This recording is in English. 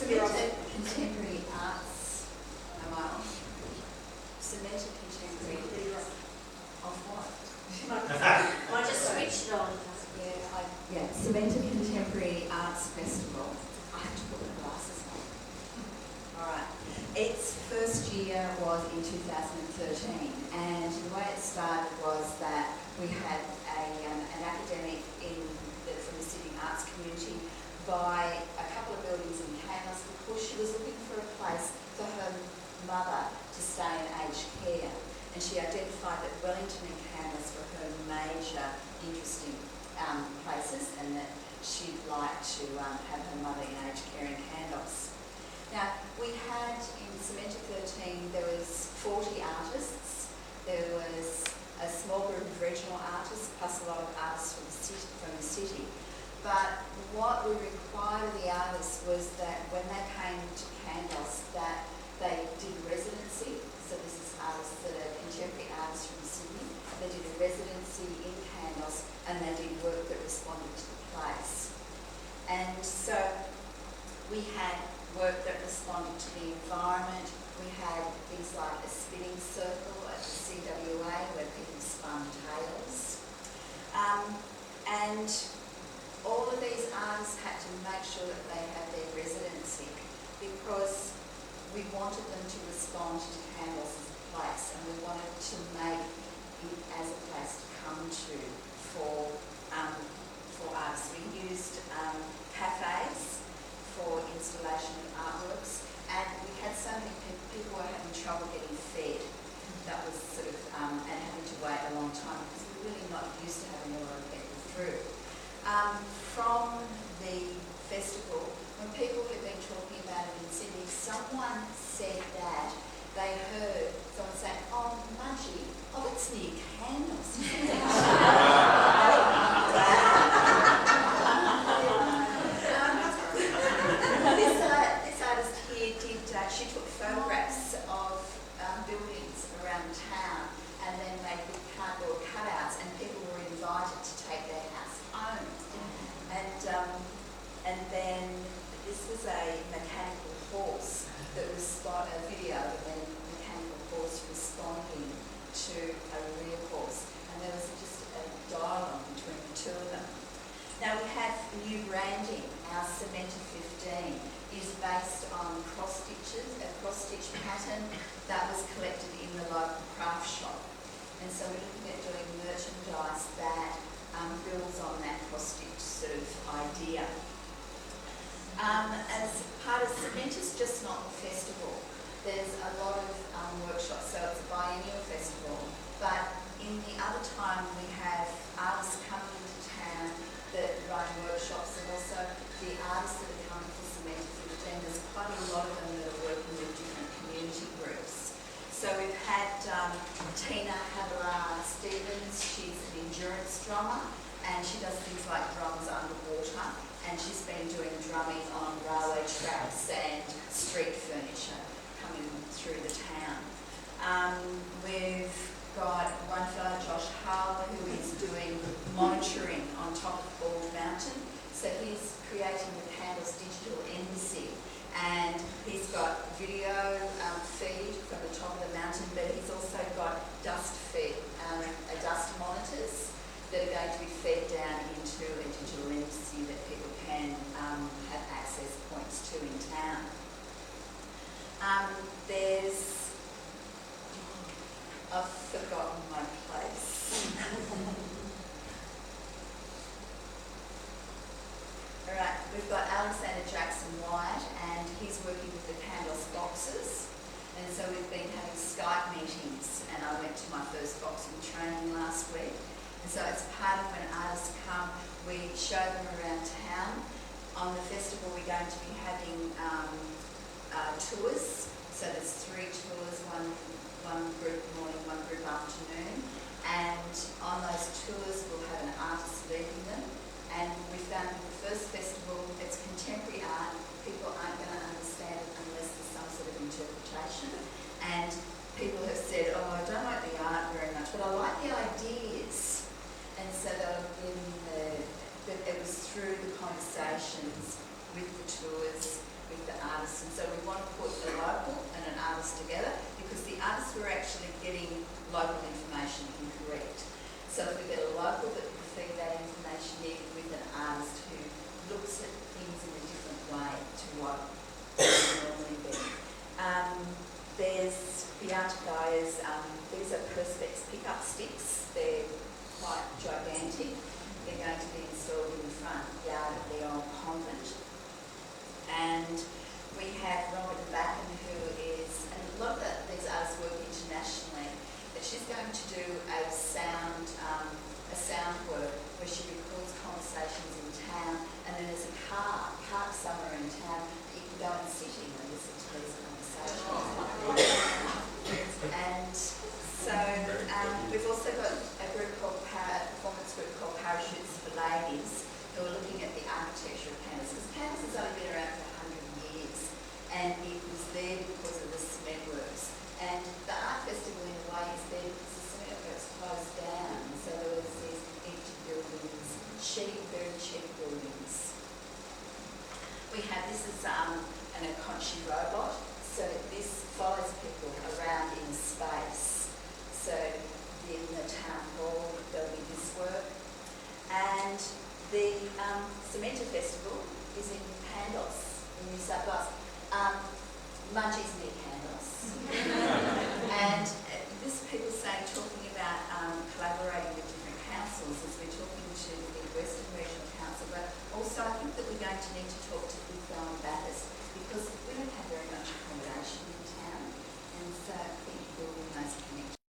Cemented contemporary arts. Am I on? Cemented contemporary of what? I just switched it on. Yeah, Cemented Contemporary Arts Festival. I have to put my glasses on. All right. Its first year was in 2013, and the way it started was that we had an academic from the Sydney arts community buy a couple of buildings in Camas because she was looking for a place for her mother to stay in aged care. And she identified that Wellington and Camas were her major interesting places, and that she'd like to have her mother in aged care in Candos. Now, we had in Cemented 13, there was 40 artists. There was a small group of regional artists, plus a lot of artists from the city. But what we required of the artists was that when they came to Candos, that they did residency. So this is artists that are contemporary artists from Sydney. They did a residency in Candos, and they did work that responded to the place. And so we had work that responded to the environment. We had things like a spinning circle at the CWA where people spun tales. And all of these artists had to make sure that they had their residency because we wanted them to respond to Candos as a place, and we wanted to make it as a place to come to for artists. We used cafes for installation of artworks, and we had so many people were having trouble getting fed. That was sort of, and having to wait a long time because we're really not used to having a lot of people through. From the festival, when people had been talking about it in Sydney, someone said that they heard someone saying, "Oh, Mudgee, oh, it's near Candos." This artist here did, she took photographs of buildings around town and then made big cardboard cutouts, and people were invited to take their house home. And then this was a mechanical horse that was a video of a mechanical horse responding to a real horse. And there was just a dialogue between the two of them. Now we have new branding. Our Cemented 15 is based on cross-stitches, a cross-stitch pattern that was collected in the local craft shop. And so we're looking at doing merchandise that builds on that cross-stitch sort of idea. As part of Cement is just not the festival. There's a lot of workshops, so it's a biennial festival. But in the other time, we have artists coming into town that run workshops, and also the artists that are coming to Cement 15. There's quite a lot of them that are working with different community groups. So we've had Tina Havila-Stevens. She's an endurance drummer, and she does things like drums underwater, and she's been doing drumming on railway tracks and street furniture coming through the town. We've got one fellow, Josh Harler, who is doing monitoring on top of Bald Mountain. So he's creating the Candos Digital Embassy, and he's got video feed from the top of the mountain, but he's also got dust feed, dust monitors that are going to be fed down into a digital embassy that people can have access points to in town. I've forgotten my place. All right, we've got Alexander Jackson Wyatt, and he's working with the Candos boxes. And so we've been having Skype meetings, and I went to my first boxing training last week. And so it's part of when artists come, we show them around town. On the festival, we're going to be having tours. So there's 3 tours, one group morning, one group afternoon. And on those tours, we'll have an artist leading them. And we found with the first festival, it's contemporary art. People aren't going to understand it unless there's some sort of interpretation. And people have said, "Oh, I don't like the art very much, but I like the ideas." And so it was through the conversations with the tours, with the artists what it would normally be. There's the Antigaia's, these are Perspex pickup sticks. They're quite gigantic. They're going to be installed in the front yard of the old convent. And we have Robin Backen, who is, and a lot of these artists work internationally, but she's going to do a sound work where she records conversations in town, and then there's a car parked somewhere in town that you can go and sit in and listen to these conversations. And so we've also got a group called performance group called Parachutes for Ladies, who are looking at the architecture of Cairns, because Cairns has only been around for 100 years, and it was there because of the cement works. And the art festival in a way is there because the cement works closed down, so there was these empty buildings, very cheap buildings. We have, this is an Akonchi robot, so this follows people around in space. So in the town hall there'll be this work. And the Cementa Festival is in Pandos, in New South Wales. Mudgee's near Pandos. And this people saying, talking about collaboration